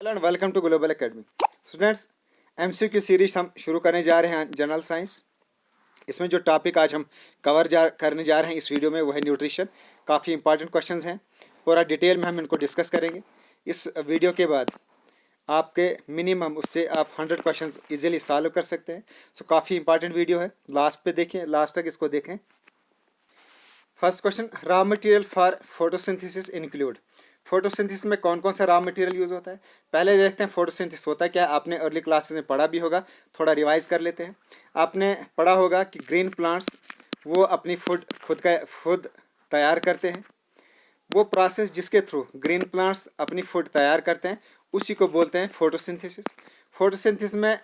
Hello and welcome to Global Academy. Students, MCQ series हम शुरू करने जा रहे हैं जनरल साइंस। इसमें जो टॉपिक आज हम करने जा रहे हैं इस वीडियो में वो है न्यूट्रिशन। काफ़ी इंपॉर्टेंट क्वेश्चंस हैं, पूरा डिटेल में हम इनको डिस्कस करेंगे। इस वीडियो के बाद आपके मिनिमम उससे आप 100 क्वेश्चंस इजीली सॉल्व कर सकते हैं। सो काफ़ी इंपॉर्टेंट वीडियो है, लास्ट पे देखें, लास्ट तक इसको देखें। First question, raw material for photosynthesis include. Photosynthesis में कौन कौन सा रॉ मटेरियल यूज़ होता है, पहले देखते हैं फोटोसिंथेसिस होता क्या है। आपने अर्ली क्लासेस में पढ़ा भी होगा, थोड़ा रिवाइज कर लेते हैं। आपने पढ़ा होगा कि ग्रीन प्लांट्स वो अपनी फूड खुद तैयार करते हैं। वो प्रोसेस जिसके थ्रू ग्रीन प्लांट्स अपनी फूड तैयार करते हैं उसी को बोलते हैं फोटोसिंथेसिस। फोटोसिंथेसिस में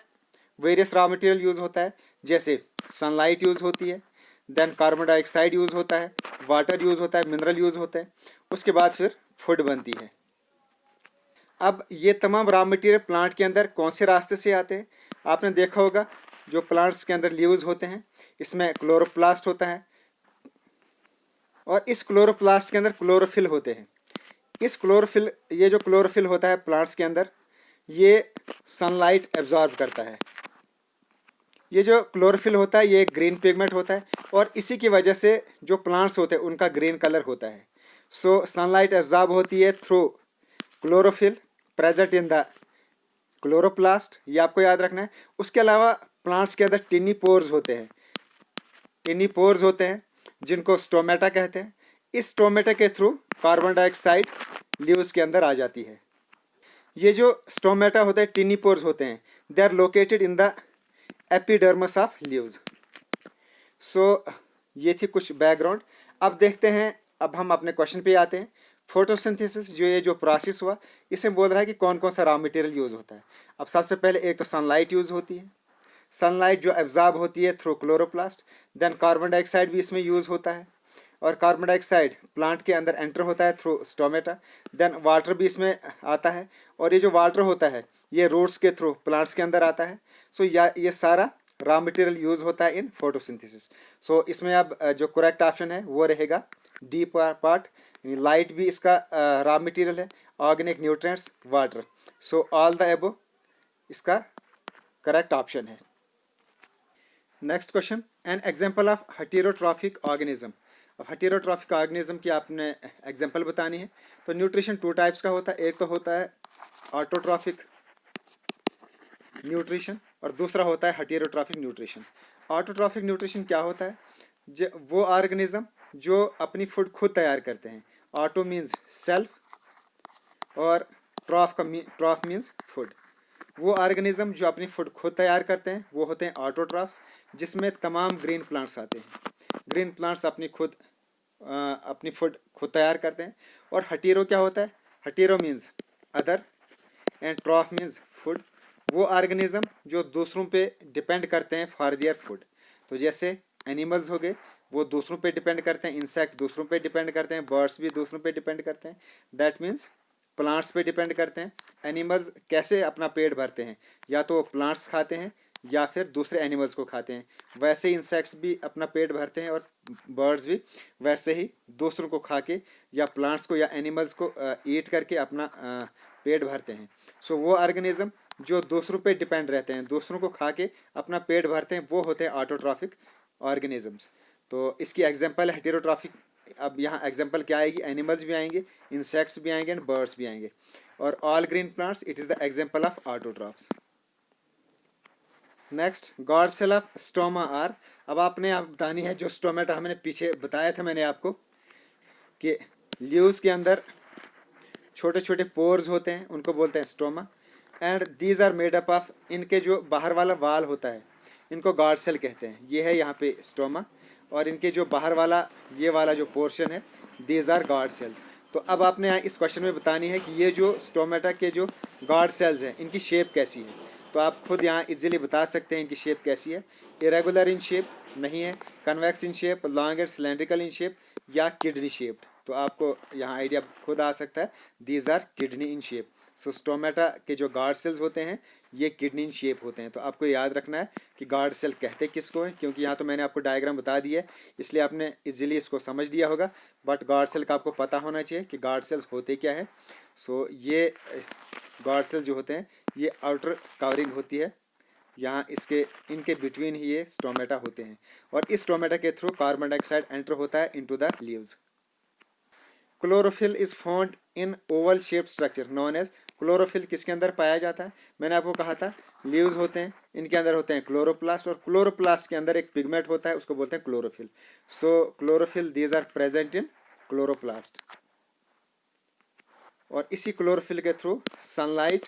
वेरियस रॉ मटेरियल यूज़ होता है, जैसे सनलाइट यूज़ होती है, देन कार्बन डाइऑक्साइड यूज़ होता है, वाटर यूज़ होता है, मिनरल यूज़ होते हैं, उसके बाद फिर फूड बनती है। अब ये तमाम रॉ मटेरियल प्लांट के अंदर कौन से रास्ते से आते हैं, आपने देखा होगा जो प्लांट्स के अंदर लीव्स होते हैं इसमें क्लोरोप्लास्ट होता है और इस क्लोरोप्लास्ट के अंदर क्लोरोफिल होते हैं। ये जो क्लोरोफिल होता है प्लांट्स के अंदर, ये सनलाइट एब्जॉर्ब करता है। ये जो क्लोरोफिल होता है ये एक ग्रीन पिगमेंट होता है और इसी की वजह से जो प्लांट्स होते हैं उनका ग्रीन कलर होता है। सो सनलाइट एब्जॉर्ब होती है through chlorophyll present in the chloroplast, ये आपको याद रखना है। उसके अलावा प्लांट्स के अंदर टिनी पोर्स होते हैं जिनको स्टोमेटा कहते हैं। इस स्टोमेटा के थ्रू कार्बन डाइऑक्साइड लीव्स के अंदर आ जाती है। ये जो स्टोमेटा होते हैं, टिनी पोर्स होते हैं, they are located in the epidermis of leaves. So ये थी कुछ बैकग्राउंड। अब देखते हैं, अब हम अपने क्वेश्चन पे आते हैं। फोटोसिंथेसिस जो प्रोसेस हुआ, इसमें बोल रहा है कि कौन कौन सा रॉ मटेरियल यूज़ होता है। अब सबसे पहले एक तो सनलाइट यूज़ होती है, सनलाइट जो एब्जॉर्ब होती है through chloroplast. Then carbon dioxide भी इसमें यूज़ होता है और कार्बन डाइऑक्साइड प्लांट के अंदर एंटर होता है थ्रू स्टोमेटा। देन वाटर भी इसमें आता है और ये जो वाटर होता है ये रूट्स के थ्रू प्लांट्स के अंदर आता है। सो ये सारा रॉ मटेरियल यूज़ होता है इन फोटोसिंथेसिस। सो इसमें अब जो करेक्ट ऑप्शन है वो रहेगा डी पार्ट। लाइट भी इसका रॉ मटेरियल है, organic nutrients, water. So all the एबो इसका करेक्ट ऑप्शन है। Next question, an example of heterotrophic organism. अब हेटेरोट्रॉफिक ऑर्गेनिज्म की आपने एग्जांपल बतानी है। तो न्यूट्रिशन टू टाइप्स का होता है, एक तो होता है ऑटोट्रॉफिक न्यूट्रिशन और दूसरा होता है हेटेरोट्रॉफिक न्यूट्रिशन। ऑटोट्रॉफिक न्यूट्रिशन क्या होता है, वो ऑर्गेनिज्म जो अपनी फूड खुद तैयार करते हैं। ऑटो मीन्स सेल्फ और ट्रॉफ मीन्स फूड। वो ऑर्गेनिज्म जो अपनी फूड खुद तैयार करते हैं वो होते हैं ऑटोट्रॉफ्स, जिसमें तमाम ग्रीन प्लांट्स आते हैं। ग्रीन प्लांट्स अपनी फूड खुद तैयार करते हैं। और हेटेरो क्या होता है, hetero means other and ट्रॉफ means food. वो ऑर्गेनिज्म जो दूसरों पे डिपेंड करते हैं फॉर देयर फूड। तो जैसे एनिमल्स हो गए, वो दूसरों पे डिपेंड करते हैं, इंसेक्ट दूसरों पे डिपेंड करते हैं, बर्ड्स भी दूसरों पे डिपेंड करते हैं। दैट मीन्स प्लांट्स पे डिपेंड करते हैं। एनिमल्स कैसे अपना पेट भरते हैं, या तो प्लांट्स खाते हैं या फिर दूसरे एनिमल्स को खाते हैं। वैसे इंसेक्ट्स भी अपना पेट भरते हैं और बर्ड्स भी वैसे ही दूसरों को खा के या प्लांट्स को या एनिमल्स को ईट करके अपना पेट भरते हैं। सो वो ऑर्गेनिज्म जो दूसरों पे डिपेंड रहते हैं, दूसरों को खा के अपना पेट भरते हैं, वो होते हैं ऑटोट्रॉफिक ऑर्गेनिजम्स। तो इसकी एग्जांपल है हेटेरोट्रॉफिक। अब यहाँ एग्जांपल क्या आएगी, एनिमल्स भी आएंगे, इंसेक्ट्स भी आएंगे एंड बर्ड्स भी आएंगे। और all green plants it is the example of autotrophs. Next, guard cell of stoma are. अब आपने आप बतानी है जो स्टोमेटा हमने पीछे बताया था मैंने आपको कि लीव्स के अंदर छोटे छोटे पोर्स होते हैं, उनको बोलते हैं stoma. And these are made up of, इनके जो बाहर वाला वाल होता है इनको गार्ड सेल कहते हैं। ये है यहाँ पे स्टोमा और इनके जो बाहर वाला ये वाला जो पोर्शन है दीज आर गार्ड सेल्स। तो अब आपने यहाँ इस क्वेश्चन में बतानी है कि ये जो स्टोमेटा के जो गार्ड सेल्स हैं इनकी शेप कैसी है। तो आप खुद यहाँ इजीली बता सकते हैं इनकी शेप कैसी है। इरेगुलर इन शेप नहीं है, convex in shape, long and cylindrical in shape, या किडनी शेप्ड। तो आपको यहाँ आइडिया खुद आ सकता है, these are kidney in shape. So stomata के जो गार्ड सेल्स होते हैं ये किडनी इन शेप होते हैं। तो आपको याद रखना है कि गार्ड सेल कहते किसको हैं, क्योंकि यहाँ तो मैंने आपको डायग्राम बता दिया है इसलिए आपने इजीली इसको समझ लिया होगा, बट गार्ड सेल का आपको पता होना चाहिए कि गार्ड सेल्स होते क्या है। सो ये गार्ड सेल जो होते हैं ये आउटर कवरिंग होती है, यहाँ इसके इनके बिटवीन ही ये स्टोमेटा होते हैं, और इस स्टोमेटा के थ्रू कार्बन डाइऑक्साइड एंटर होता है into the leaves. Chlorophyll is found in oval shape structure known as. Chlorophyll किसके अंदर पाया जाता है, मैंने आपको कहा था लीव्स होते हैं, इनके अंदर होते हैं क्लोरोप्लास्ट, और क्लोरोप्लास्ट के अंदर एक पिगमेंट होता है उसको बोलते हैं chlorophyll. So chlorophyll these are present in chloroplast, और इसी क्लोरोफिल के थ्रू सनलाइट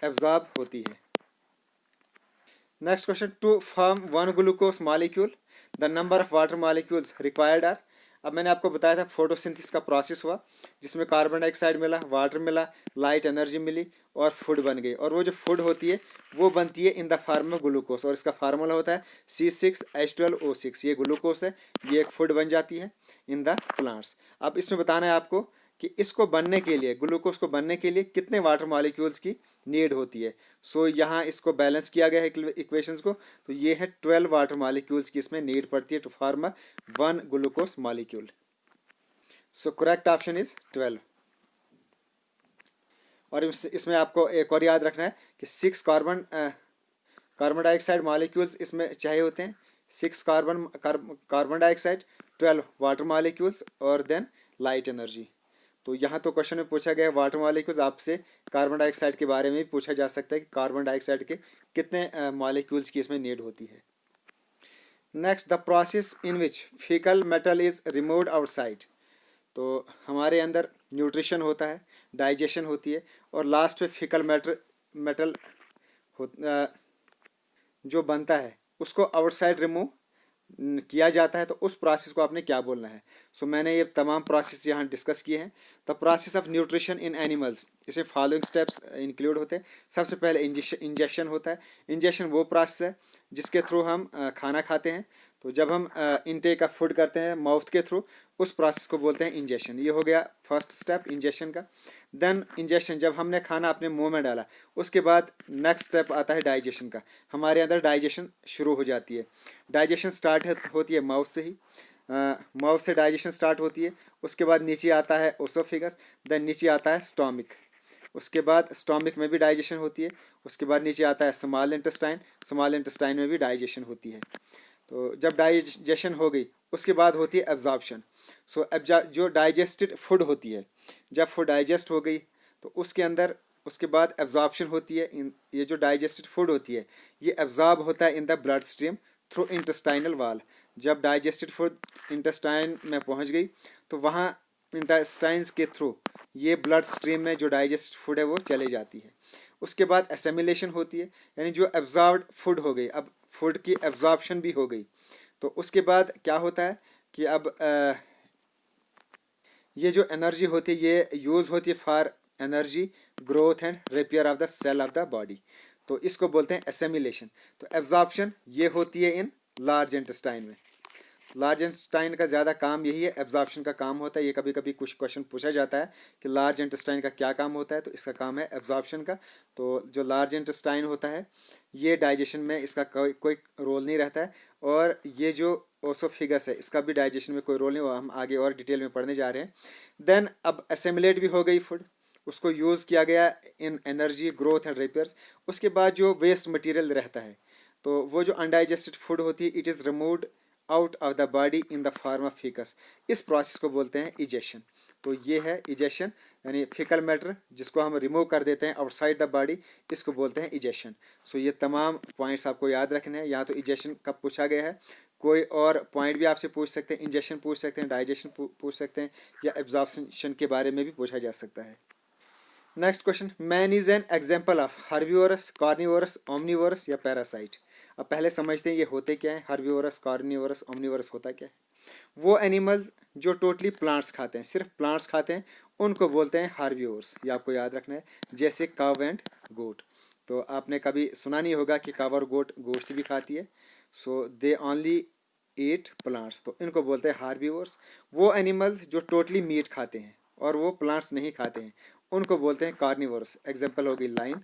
एब्जॉर्ब होती है। Next question, to form one glucose molecule the number of water molecules required are. अब मैंने आपको बताया था फोटोसिंथेसिस का प्रोसेस हुआ जिसमें कार्बन डाइऑक्साइड मिला, वाटर मिला, लाइट एनर्जी मिली और फूड बन गई, और वो जो फूड होती है वो बनती है in the form of glucose, और इसका फार्मूला होता है C6H12O6। ये ग्लूकोज है, ये एक फूड बन जाती है इन द प्लांट्स। अब इसमें बताना है आपको कि इसको बनने के लिए, ग्लूकोज को बनने के लिए कितने वाटर मॉलिक्यूल्स की नीड होती है। सो यहाँ इसको बैलेंस किया गया है इक्वेशंस को, तो ये है 12 वाटर मॉलिक्यूल्स की इसमें नीड पड़ती है to form one glucose molecule. So correct option is 12। और इसमें आपको एक और याद रखना है कि 6 कार्बन डाइऑक्साइड मॉलिक्यूल्स इसमें चाहिए होते हैं, 6 कार्बन डाइऑक्साइड, 12 वाटर मॉलिक्यूल्स और देन लाइट एनर्जी। तो यहाँ तो क्वेश्चन में पूछा गया है वाटर मॉलिक्यूल्स, आपसे कार्बन डाइऑक्साइड के बारे में भी पूछा जा सकता है कि कार्बन डाइऑक्साइड के कितने मॉलिक्यूल्स की इसमें नीड होती है। Next, the process in which faecal metal is removed outside. तो हमारे अंदर न्यूट्रिशन होता है, डाइजेशन होती है, और लास्ट में फीकल मेटल जो बनता है उसको आउटसाइड रिमूव किया जाता है। तो उस प्रोसेस को आपने क्या बोलना है। सो मैंने ये तमाम प्रोसेस यहाँ डिस्कस किए हैं। The process of nutrition in animals, इसमें फॉलोइंग स्टेप्स इंक्लूड होते हैं। सबसे पहले इंजेक्शन होता है। इंजेक्शन वो प्रोसेस है जिसके थ्रू हम खाना खाते हैं। तो जब हम इनटेक ऑफ फूड करते हैं माउथ के थ्रू, उस प्रोसेस को बोलते हैं इंजेक्शन। ये हो गया फर्स्ट स्टेप इंजेक्शन का। देन इंजेक्शन जब हमने खाना अपने मुंह में डाला, उसके बाद नेक्स्ट स्टेप आता है डाइजेशन का। हमारे अंदर डाइजेशन शुरू हो जाती है। डाइजेशन स्टार्ट होती है माउथ से ही, माउथ से डाइजेशन स्टार्ट होती है। उसके बाद नीचे आता है ओसोफेगस, देन नीचे आता है स्टोमिक, उसके बाद स्टोमिक में भी डाइजेशन होती है। उसके बाद नीचे आता है स्मॉल इंटेस्टाइन, स्मॉल इंटेस्टाइन में भी डाइजेशन होती है। तो जब डाइजेशन हो गई उसके बाद होती है एब्जॉर्प्शन। सो जो डाइजेस्टेड फूड होती है, जब फूड डाइजेस्ट हो गई तो उसके अंदर उसके बाद एब्जॉर्प्शन होती है। ये जो डाइजेस्टेड फूड होती है ये एब्जॉर्ब होता है in the blood stream through intestinal वाल। जब डाइजेस्टेड फूड इंटेस्टाइन में पहुंच गई तो वहाँ इंटेस्टाइन्स के थ्रू ये ब्लड स्ट्रीम में जो डाइजेस्टेड फूड है वो चले जाती है। उसके बाद एसिमिलेशन होती है, यानी जो एब्जॉर्ब्ड फूड हो गई, अब फूड की एब्जॉर्प्शन भी हो गई। तो उसके बाद क्या होता है कि अब ये जो एनर्जी होती है ये यूज़ होती है for energy growth and repair of the cell of the body. तो इसको बोलते हैं एसिमिलेशन। तो एब्जॉर्प्शन ये होती है इन लार्ज इंटेस्टाइन में। लार्ज इंटेस्टाइन का ज़्यादा काम यही है, एब्जॉर्प्शन का काम होता है। ये कभी कभी कुछ क्वेश्चन पूछा जाता है कि लार्ज इंटेस्टाइन का क्या काम होता है, तो इसका काम है एब्जॉर्प्शन का। तो जो लार्ज इंटेस्टाइन होता है ये डाइजेशन में इसका कोई रोल नहीं रहता है, और ये जो ओसोफिगस है इसका भी डाइजेशन में कोई रोल नहीं, वो हम आगे और डिटेल में पढ़ने जा रहे हैं। देन अब एसिमिलेट भी हो गई फूड, उसको यूज़ किया गया इन एनर्जी ग्रोथ एंड रिपेयर्स। उसके बाद जो वेस्ट मटेरियल रहता है तो वो जो अनडाइजेस्टेड फूड होती है it is removed out of the body in the form of ficus. इस प्रोसेस को बोलते हैं इजेशन। तो ये है इजेशन, यानी फिकल मैटर जिसको हम रिमूव कर देते हैं आउटसाइड द बॉडी, इसको बोलते हैं इजेशन। सो ये तमाम पॉइंट्स आपको याद रखने हैं। यहाँ तो इजेशन कब पूछा गया है, कोई और पॉइंट भी आपसे पूछ सकते हैं, इंजेक्शन पूछ सकते हैं, डाइजेशन पूछ सकते हैं, या एब्जॉर्प्शन के बारे में भी पूछा जा सकता है। Next question, man is an example of herbivores, carnivorous, omnivorous या पैरासाइट। अब पहले समझते हैं ये होते क्या है, हर्बिवोरस, कार्निवोरस, ओमनिवोरस होता क्या है। वो एनिमल्स जो टोटली प्लांट्स खाते हैं, सिर्फ प्लांट्स खाते हैं, उनको बोलते हैं हर्बिवोरस। ये आपको याद रखना है, जैसे काव एंड गोट। तो आपने कभी सुना नहीं होगा कि काव और गोट गोश्त भी खाती है। सो दे ओनली ईट प्लांट्स, तो इनको बोलते हैं हार्बिवोर्स। वो एनिमल्स जो टोटली मीट खाते हैं और वो प्लांट्स नहीं खाते हैं, उनको बोलते हैं कार्निवोरस। एग्जाम्पल होगी लाइन।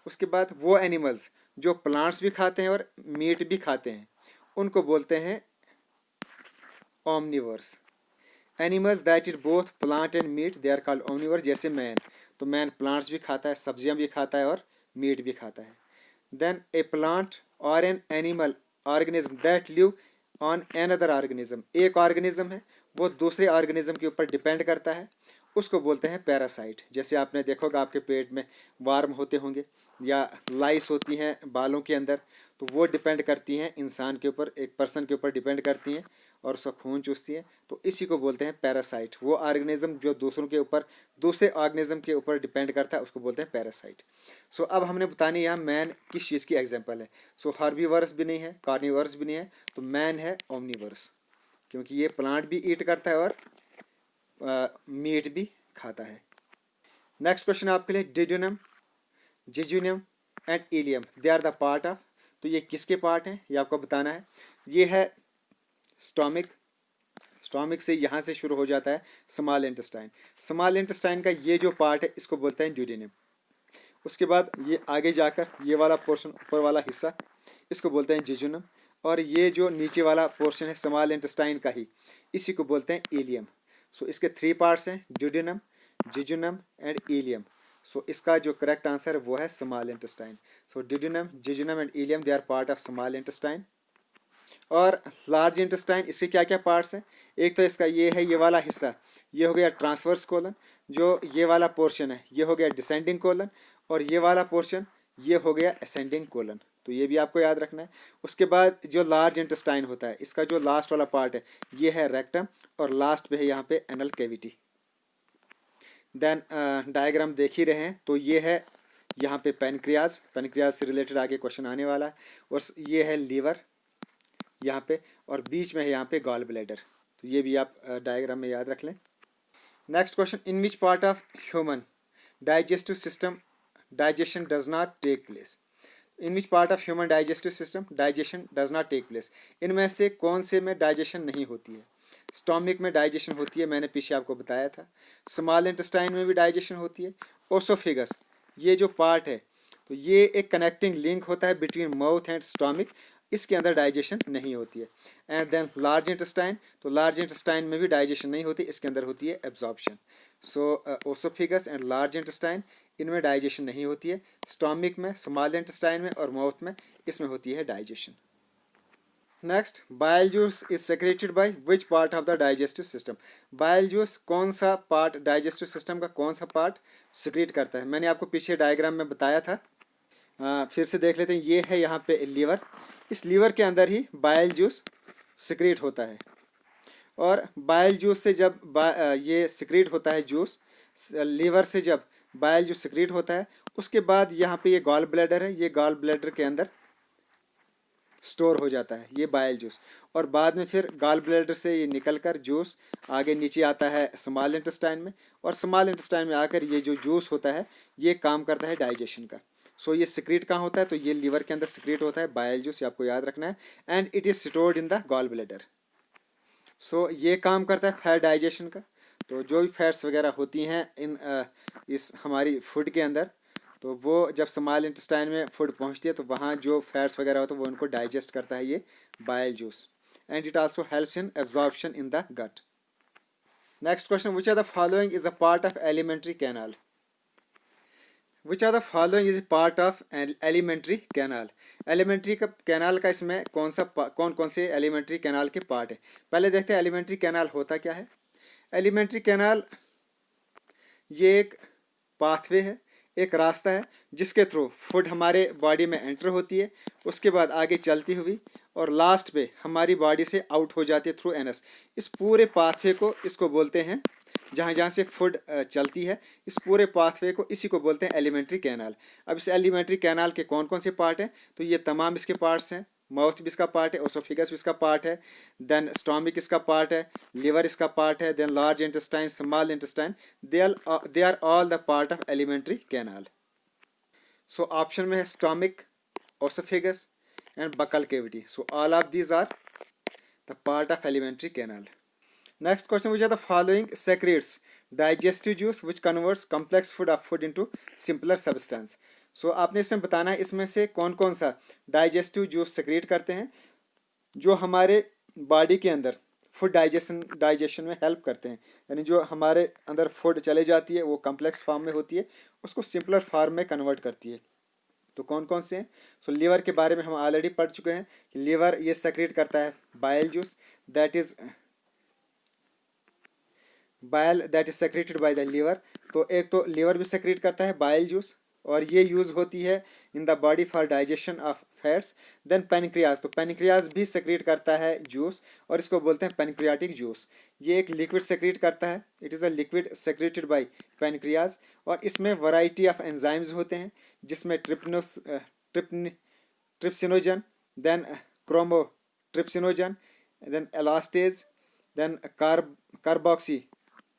उसके बाद वो एनिमल्स जो प्लांट्स भी खाते हैं और मीट भी खाते हैं, उनको बोलते हैं omnivores. Animals that eat both plant and meat they are called omnivore. जैसे मैन, तो मैन प्लांट्स भी खाता है, सब्जियां भी खाता है और मीट भी खाता है। देन ए प्लांट और an animal organism that live on an other organism. एक ऑर्गेनिज्म है वो दूसरे ऑर्गेनिज्म के ऊपर डिपेंड करता है, उसको बोलते हैं पैरासाइट। जैसे आपने देखा होगा आपके पेट में वार्म होते होंगे या लाइस होती हैं बालों के अंदर, तो वो डिपेंड करती हैं इंसान के ऊपर, एक पर्सन के ऊपर डिपेंड करती हैं और उसका खून चूसती है। तो इसी को बोलते हैं पैरासाइट। वो ऑर्गेनिज्म जो दूसरों के ऊपर, दूसरे ऑर्गेनिज्म के ऊपर डिपेंड करता है, उसको बोलते हैं पैरासाइट। सो अब हमने बतानी यहाँ मैन किस चीज़ की एग्जाम्पल है। सो हर्बीवर्स भी नहीं है, कार्निवर्स भी नहीं है, तो मैन है ओमनिवर्स, क्योंकि ये प्लांट भी ईट करता है और मीट भी खाता है। नेक्स्ट क्वेश्चन आपके लिए, duodenum, jejunum and ileum they are the part of. तो ये किसके पार्ट हैं ये आपको बताना है। ये है स्टोमिक। स्टोमिक से यहाँ से शुरू हो जाता है स्मॉल इंटेस्टाइन। स्मॉल इंटेस्टाइन का ये जो पार्ट है इसको बोलते हैं ड्यूडेनम। उसके बाद ये आगे जाकर ये वाला पोर्शन, ऊपर वाला हिस्सा, इसको बोलते हैं जिजुनम। और ये जो नीचे वाला पोर्शन है स्मॉल इंटेस्टाइन का ही, इसी को बोलते हैं इलियम। सो इसके 3 पार्ट्स हैं, duodenum, jejunum and ileum. So इसका जो करेक्ट आंसर है वो है small intestine. So duodenum, jejunum and ileum they are part of small intestine. और लार्ज इंटेस्टाइन, इसके क्या क्या पार्ट्स हैं। एक तो इसका ये है, ये वाला हिस्सा, ये हो गया ट्रांसवर्स कोलन। जो ये वाला पोर्शन है ये हो गया डिसेंडिंग कोलन। और ये वाला पोर्शन ये हो गया असेंडिंग कोलन। तो ये भी आपको याद रखना है। उसके बाद जो लार्ज इंटेस्टाइन होता है, इसका जो लास्ट वाला पार्ट है ये है रेक्टम, और लास्ट पे है यहाँ पे एनल कैविटी। देन डायग्राम देख ही रहे हैं, तो ये है यहाँ पे पैनक्रियाज। पैनक्रियाज से रिलेटेड आगे क्वेश्चन आने वाला है। और ये है लीवर यहाँ पे, और बीच में है यहाँ पे गॉल ब्लैडर। तो ये भी आप डायग्राम में याद रख लें। Next question, in which part of human digestive system digestion does not take place. In which part of human digestive system digestion does not take place. इनमें से कौन से में डाइजेशन नहीं होती है। स्टोमिक में डाइजेशन होती है, मैंने पीछे आपको बताया था। स्मॉल इंटेस्टाइन में भी डाइजेशन होती है। ओसोफेगस, ये जो पार्ट है, तो ये एक कनेक्टिंग लिंक होता है बिटवीन माउथ एंड स्टोमिक, इसके अंदर डाइजेशन नहीं होती है। एंड देन लार्ज इंटेस्टाइन, तो लार्ज इंटेस्टाइन में भी डाइजेशन नहीं होती, इसके अंदर होती है absorption. So oesophagus and large intestine, इनमें डाइजेशन नहीं होती है। स्टोमिक में, स्मॉल इंटेस्टाइन में और माउथ में, इसमें होती है digestion. Next, bile juice is secreted by which part of the digestive system. Bile juice कौन सा पार्ट, डाइजेस्टिव सिस्टम का कौन सा पार्ट सिक्रेट करता है। मैंने आपको पीछे डायग्राम में बताया था, फिर से देख लेते हैं। ये है यहाँ पे लीवर, इस लीवर के अंदर ही बाइल जूस सिक्रेट होता है। और बाइल जूस से जब ये सिक्रेट होता है जूस, लीवर से जब बाइल जूस सिक्रेट होता है, उसके बाद यहाँ पे ये गॉल ब्लैडर है, ये गॉल ब्लैडर के अंदर स्टोर हो जाता है ये बाइल जूस। और बाद में फिर गॉल ब्लैडर से ये निकल कर जूस आगे नीचे आता है स्मॉल इंटेस्टाइन में, और स्मॉल इंटेस्टाइन में आकर ये जो जूस होता है ये काम करता है डाइजेशन का। सो ये सिक्रेट कहाँ होता है, तो ये लीवर के अंदर सिक्रेट होता है बाइल जूस, ये आपको याद रखना है। And it is stored in the gall bladder. So ये काम करता है फैट डाइजेशन का। तो जो भी फैट्स वगैरह होती हैं इन इस हमारी फूड के अंदर, तो वो जब स्मॉल इंटेस्टाइन में फूड पहुंचती है तो वहाँ जो फैट्स वगैरह होते हैं वो उनको डाइजेस्ट करता है ये bile juice. And it also helps in absorption in the gut. Next question, which are the following is a part of alimentary canal. Which are the following is part of alimentary canal. Alimentary का canal का इसमें कौन कौन से alimentary canal के part है। पहले देखते हैं एलिमेंट्री कैनाल होता क्या है। एलिमेंट्री कैनाल ये एक पाथवे है, एक रास्ता है जिसके थ्रू फूड हमारे बॉडी में एंटर होती है, उसके बाद आगे चलती हुई और लास्ट पे हमारी बॉडी से आउट हो जाती है थ्रू एनस। इस पूरे पाथवे को, इसको बोलते हैं, जहाँ जहाँ से फूड चलती है, इस पूरे पाथवे को, इसी को बोलते हैं एलिमेंट्री कैनाल। अब इस एलिमेंट्री कैनाल के कौन कौन से पार्ट हैं, तो ये तमाम इसके पार्ट्स हैं। माउथ भी इसका पार्ट है, ओसोफिगस भी इसका पार्ट है, देन स्टोमिक इसका पार्ट है, लिवर इसका पार्ट है, then large intestine, small intestine, they are all the part of alimentary canal. So option में है stomach, oesophagus and buccal cavity. So all of these are the part of alimentary canal. Next question, which are the following secretes digestive juice which converts complex food of food into simpler substance. So आपने इसमें बताना है इसमें से कौन कौन सा digestive juice secret करते हैं जो हमारे बॉडी के अंदर फूड डाइजेशन में हेल्प करते हैं, यानी जो हमारे अंदर फूड चले जाती है वो कम्प्लेक्स फॉर्म में होती है, उसको सिंपलर फॉर्म में कन्वर्ट करती है। तो कौन कौन से हैं? सो लीवर के बारे में हम ऑलरेडी पढ़ चुके हैं कि लीवर ये सेक्रेट करता है bile juice, that is bile that is secreted by the liver. तो एक तो लीवर भी सेक्रेट करता है बाइल जूस और ये यूज होती है in the body for digestion of fats. Then pancreas, तो पेनक्रियाज भी सेक्रेट करता है जूस और इसको बोलते हैं पेनक्रियाटिक जूस। ये एक लिक्विड सेक्रेट करता है, it is a liquid secreted by pancreas और इसमें वैरायटी ऑफ एंजाइम्स होते हैं जिसमें trypsinogen, then chymotrypsinogen, then elastase, then carboxy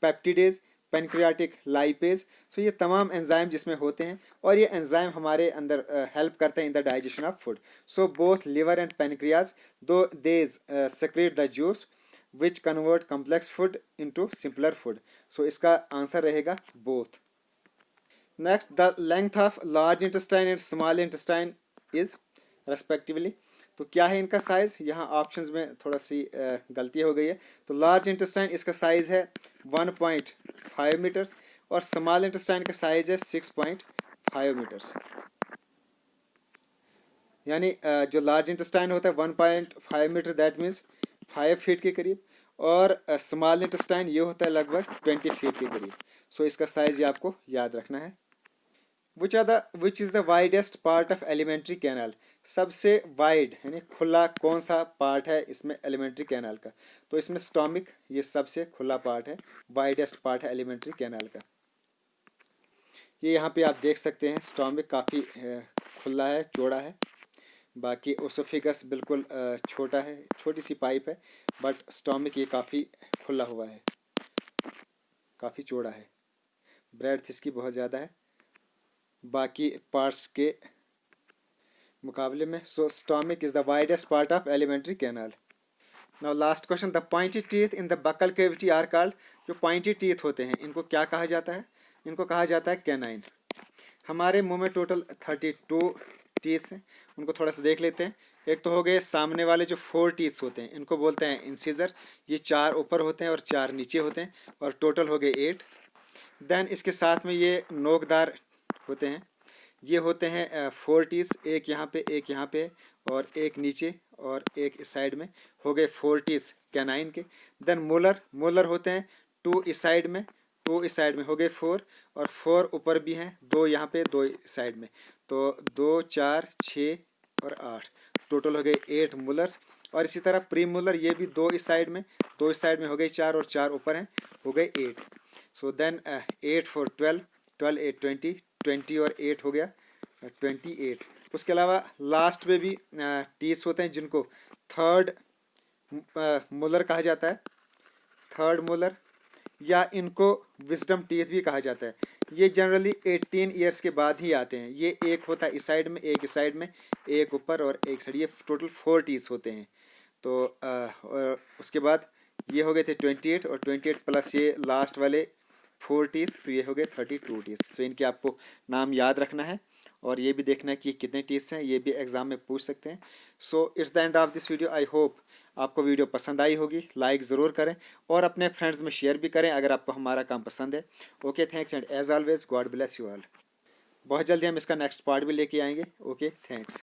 peptidase, pancreatic lipase. So ये तमाम एंजाइम जिसमें होते हैं और ये एंजाइम हमारे अंदर हेल्प करते हैं in the digestion of food. So both liver and pancreas though these secrete the juice which convert complex food into simpler food. So इसका आंसर रहेगा both. Next, the length of large intestine and small intestine is respectively. तो क्या है इनका size? यहाँ options में थोड़ा सी गलती हो गई है। तो लार्ज इंटेस्टाइन इसका साइज है 1.5 मीटर्स और स्मॉल इंटेस्टाइन का साइज है 6.5 मीटर्स। यानी जो लार्ज इंटेस्टाइन होता है 1.5 मीटर, दैट मीन्स 5 फीट के करीब, और स्मॉल इंटेस्टाइन ये होता है लगभग 20 फीट के करीब। सो इसका साइज ये आपको याद रखना है। Which is the widest part of alimentary canal? सबसे वाइड यानी खुला कौन सा पार्ट है इसमें एलिमेंट्री कैनाल का? तो इसमें स्टोमिक ये सबसे खुला पार्ट है, वाइडेस्ट पार्ट है एलिमेंट्री कैनाल का। ये यहाँ पे आप देख सकते हैं स्टोमिक काफ़ी खुला है, चौड़ा है। बाकी ओसोफिगस बिल्कुल छोटा है, छोटी सी पाइप है, बट स्टोमिक ये काफ़ी खुला हुआ है, काफ़ी चौड़ा है, ब्रेड्थ इसकी बहुत ज़्यादा है बाकी पार्ट्स के मुकाबले में। So stomach is the widest part of alimentary canal. Now last question, the pointed teeth in the buccal cavity are called. जो पॉइंटेड टीथ होते हैं इनको क्या कहा जाता है? इनको कहा जाता है कैनाइन। हमारे मुंह में टोटल 32 टीथ हैं, उनको थोड़ा सा देख लेते हैं। एक तो हो गए सामने वाले जो 4 टीथ्स होते हैं, इनको बोलते हैं इंसिजर। ये 4 ऊपर होते हैं और 4 नीचे होते हैं और टोटल हो गए 8। देन इसके साथ में ये नोकदार होते हैं, ये होते हैं 4 टीथ्स, एक यहाँ पे और एक नीचे और एक इस साइड में, हो गए 4 टीथ्स कैनाइन के। देन मोलर होते हैं 2 इस साइड में, 2 इस साइड में, हो गए 4 और 4 ऊपर भी हैं, 2 यहाँ पे 2 इस साइड में। तो 2 4 6 और 8, टोटल हो गए 8 मोलर्स। और इसी तरह प्री मोलर ये भी 2 इस साइड में, 2 इस साइड में, हो गए 4 और 4 ऊपर हैं, हो गए 8। सो देन 8 4 12, 12 8 20, 20 और 8 हो गया 28। उसके अलावा लास्ट में भी टीथ होते हैं जिनको थर्ड मोलर कहा जाता है, थर्ड मोलर, या इनको विजडम टीथ भी कहा जाता है। ये जनरली 18 ईयर्स के बाद ही आते हैं। ये एक होता है इस साइड में, एक इस साइड में, एक ऊपर और एक साइड, ये टोटल 4 टीथ होते हैं। तो उसके बाद ये हो गए थे 28 और 28 प्लस ये लास्ट वाले 4 टीथ, तो ये हो गए 32 टीथ। सो इनके आपको नाम याद रखना है और ये भी देखना है कि कितने टीथ्स हैं, ये भी एग्जाम में पूछ सकते हैं। So it's the end of this video. I hope आपको वीडियो पसंद आई होगी। लाइक ज़रूर करें और अपने फ्रेंड्स में शेयर भी करें अगर आपको हमारा काम पसंद है। Okay, thanks and as always god bless you all. बहुत जल्दी हम इसका नेक्स्ट पार्ट भी लेके आएंगे। Okay, thanks.